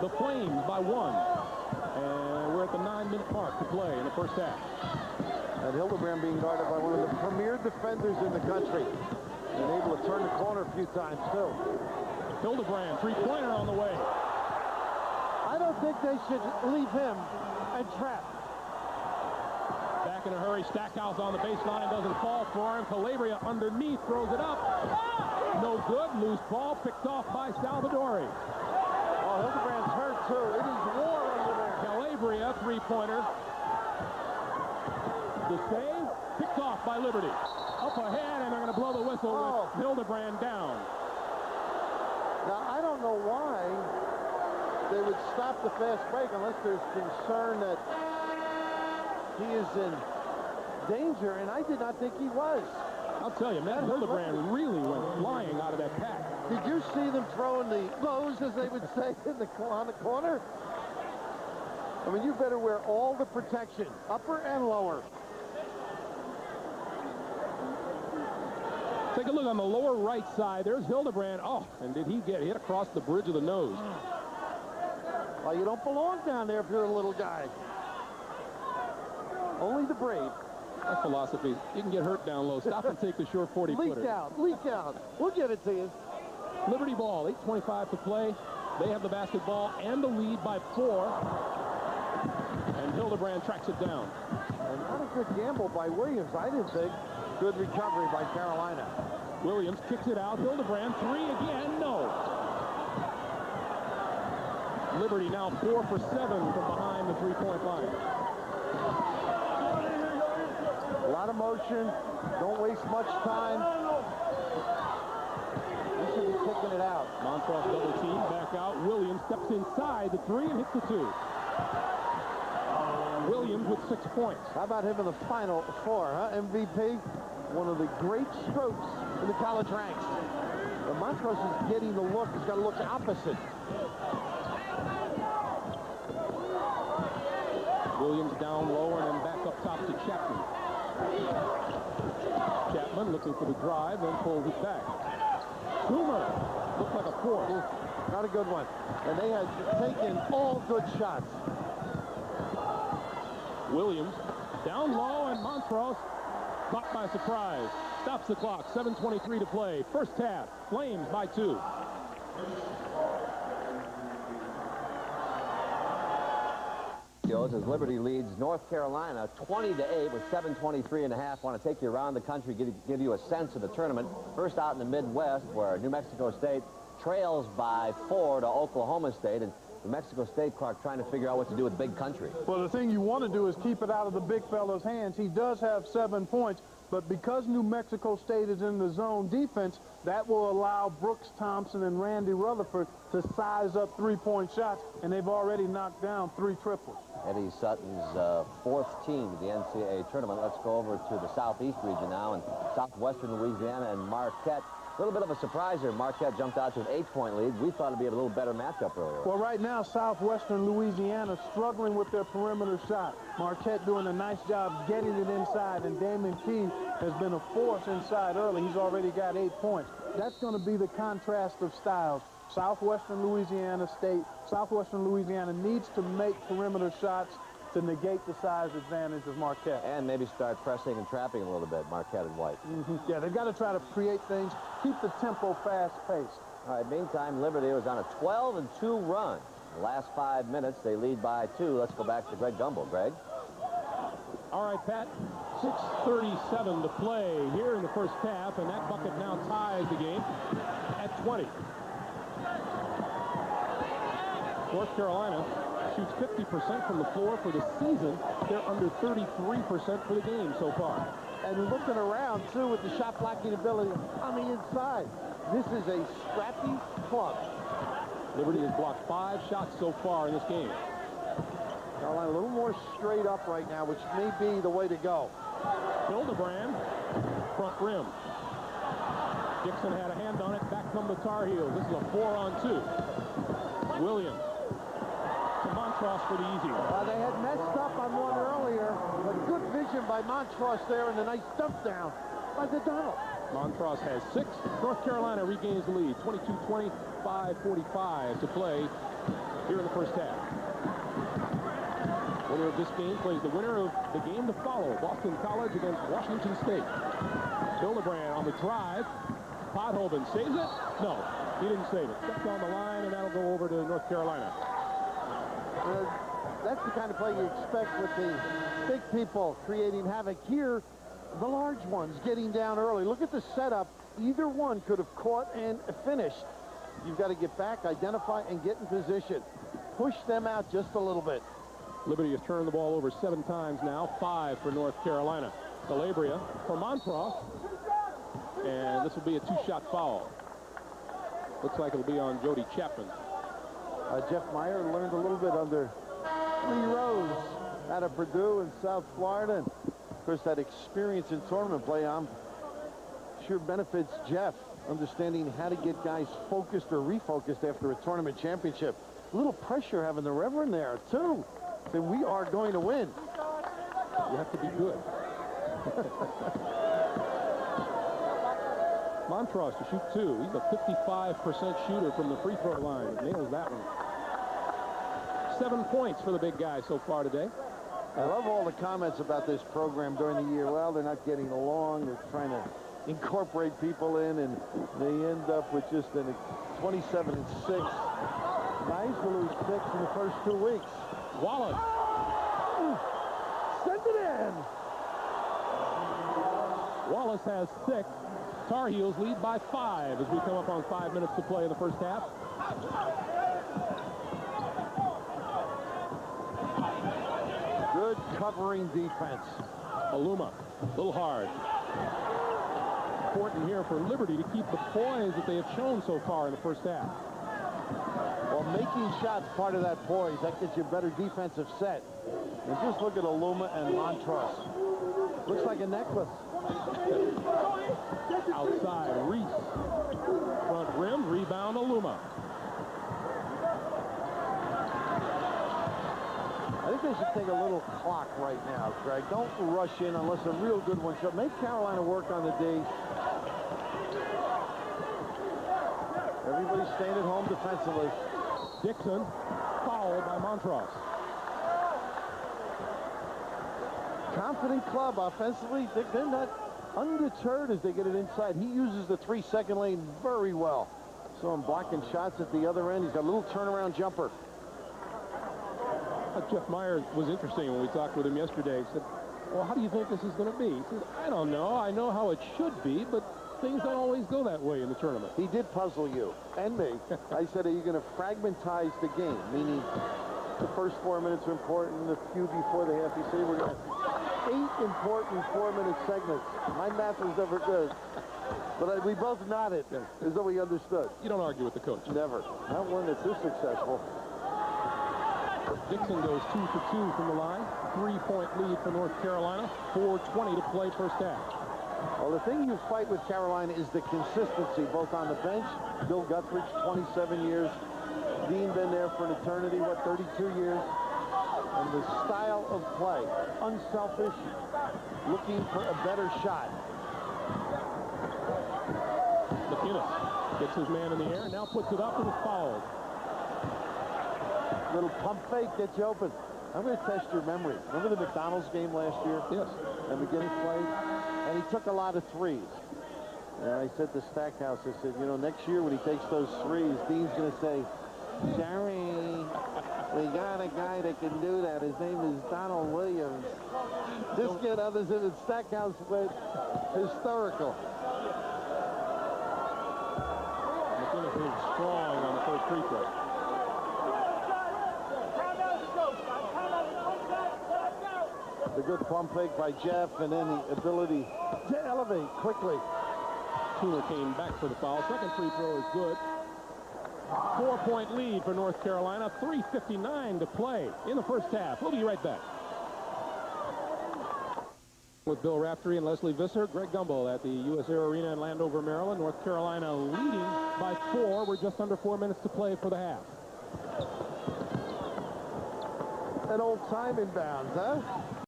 the Flames by 1. And we're at the 9-minute mark to play in the first half. And Hildebrand being guarded by one of the premier defenders in the country. And able to turn the corner a few times, too. Hildebrand, three-pointer on the way. I don't think they should leave him and trap. Back in a hurry, Stackhouse on the baseline, doesn't fall for him. Calabria underneath, throws it up. No good, loose ball, picked off by Salvadori. Oh, Hildebrand's hurt, too. It is war under there. Calabria, three-pointer. The save, picked off by Liberty. Up ahead, and they're going to blow the whistle with Hildebrand down. Now, I don't know why they would stop the fast break unless there's concern that he is in danger, and I did not think he was. I'll tell you, Matt Hildebrand really went flying out of that pack. Did you see them throwing the lows, as they would say, on the corner? I mean, you better wear all the protection, upper and lower. Take a look on the lower right side. There's Hildebrand. Oh, and did he get hit across the bridge of the nose? Well, you don't belong down there if you're a little guy. Only the brave. That philosophy. You can get hurt down low. Stop and take the short 40-footer. Leak out. We'll get it to you. Liberty ball, 8:25 to play. They have the basketball and the lead by 4. And Hildebrand tracks it down. And not a good gamble by Williams, I didn't think. Good recovery by Carolina. Williams kicks it out. Hildebrand, 3 again. No. Liberty now 4 for 7 from behind the three-point line. A lot of motion. Don't waste much time. You should be kicking it out. Montross double team, back out. Williams steps inside the 3 and hits the 2. Williams with 6 points. How about him in the Final Four, huh? MVP. One of the great strokes in the college ranks. But Montross is getting the look. He's got to look opposite. Williams down low and then back up top to Chapman. Chapman looking for the drive, then pulls it back. Schumer looks like a force. Not a good one. And they had taken all good shots. Williams down low, and Montross caught by surprise. Stops the clock. 7:23 to play. First half. Flames by 2. As Liberty leads North Carolina 20-8 with 7:23.5. Want to take you around the country, give you a sense of the tournament. First out in the Midwest, where New Mexico State trails by 4 to Oklahoma State. And New Mexico State, Clark, trying to figure out what to do with Big Country. Well, the thing you want to do is keep it out of the big fella's hands. He does have 7 points, but because New Mexico State is in the zone defense, that will allow Brooks Thompson and Randy Rutherford to size up three-point shots, and they've already knocked down 3 triples. Eddie Sutton's 4th team to the NCAA tournament. Let's go over to the Southeast region now, and southwestern Louisiana and Marquette. A little bit of a surprise here. Marquette jumped out to an 8-point lead. We thought it'd be a little better matchup earlier. Well, right now, southwestern Louisiana struggling with their perimeter shot. Marquette doing a nice job getting it inside, and Damon Key has been a force inside early. He's already got 8 points. That's going to be the contrast of styles. Southwestern Louisiana needs to make perimeter shots to negate the size advantage of Marquette. And maybe start pressing and trapping a little bit, Marquette and White. Yeah, they've got to try to create things, keep the tempo fast-paced. All right, meantime, Liberty was on a 12-2 run. The last 5 minutes, they lead by 2. Let's go back to Greg Gumbel. Greg? All right, Pat, 6:37 to play here in the first half, and that bucket now ties the game at 20. North Carolina shoots 50% from the floor for the season. They're under 33% for the game so far. And looking around, too, with the shot blocking ability on the inside. This is a scrappy club. Liberty has blocked 5 shots so far in this game. Carolina a little more straight up right now, which may be the way to go. Hildebrand, front rim. Dixon had a hand on it. Back come the Tar Heels. This is a 4-on-2. Williams to Montross for the easy one. They had messed up on one earlier, but good vision by Montross there, and a nice dump down by the Donald. Montross has 6. North Carolina regains the lead. 22-20, 5:45 to play here in the first half. Winner of this game plays the winner of the game to follow, Boston College against Washington State. Hildebrand on the drive. Pothoven saves it? No, he didn't save it. Steps on the line, and that'll go over to North Carolina. That's the kind of play you expect with the big people creating havoc. Here, the large ones getting down early. Look at the setup. Either one could have caught and finished. You've got to get back, identify, and get in position. Push them out just a little bit. Liberty has turned the ball over 7 times now, 5 for North Carolina. Calabria for Montross, and this will be a 2-shot foul. Looks like it'll be on Jody Chapman. Jeff Meyer learned a little bit under Lee Rose out of Purdue in South Florida. And of course, that experience in tournament play, I'm sure benefits Jeff, understanding how to get guys focused or refocused after a tournament championship. A little pressure having the Reverend there, too. Saying, we are going to win. You have to be good. Montross to shoot 2. He's a 55% shooter from the free throw line. Nails that one. 7 points for the big guy so far today. I love all the comments about this program during the year. Well, they're not getting along. They're trying to incorporate people in, and they end up with just a 27-6. Nice to lose 6 in the first 2 weeks. Wallace. Send it in. Wallace has 6. Tar Heels lead by 5 as we come up on 5 minutes to play in the first half. Good covering defense. Aluma, a little hard. Important here for Liberty to keep the poise that they have shown so far in the first half. Well, making shots part of that poise. That gets you a better defensive set. And just look at Aluma and Montross. Looks like a necklace. Outside, Reese. Front rim, rebound, Aluma. I think they should take a little clock right now, Greg. Don't rush in unless a real good one shows. Make Carolina work on the D. Everybody's staying at home defensively. Dixon, fouled by Montross. Confident club offensively. They're not undeterred as they get it inside. He uses the 3-second lane very well. Saw him blocking shots at the other end. He's got a little turnaround jumper. Jeff Meyer was interesting when we talked with him yesterday. He said, well, how do you think this is going to be? He said, I don't know. I know how it should be, but things don't always go that way in the tournament. He did puzzle you and me. I said, are you going to fragmentize the game? Meaning the first 4 minutes are important, the few before the half. He said, we're going to have 8 important 4-minute segments. My math was never good. But we both nodded as though we understood. You don't argue with the coach. Never. Not one that's this successful. Dixon goes 2 for 2 from the line. 3-point lead for North Carolina. 4:20 to play first half. Well, the thing you fight with Carolina is the consistency, both on the bench. Bill Guthridge, 27 years. Dean been there for an eternity, 32 years. And the style of play, unselfish, looking for a better shot. McInnes gets his man in the air, now puts it up and is fouled. Little pump fake gets you open. I'm going to test your memory. Remember the McDonald's game last year? Yes. And McGinnis played? And he took a lot of threes. And I said to Stackhouse, I said, you know, next year when he takes those threes, Dean's going to say, Jerry, we got a guy that can do that. His name is Donald Williams. This kid, others in it, Stackhouse went hysterical. McInnes is strong on the first free throw. The good pump fake by Jeff, and then the ability to elevate quickly. Tooner came back for the foul. Second free throw is good. 4-point lead for North Carolina. 3:59 to play in the first half. We'll be right back. With Bill Raftery and Leslie Visser, Greg Gumbel at the U.S. Air Arena in Landover, Maryland. North Carolina leading by 4. We're just under 4 minutes to play for the half. An old time inbounds, huh?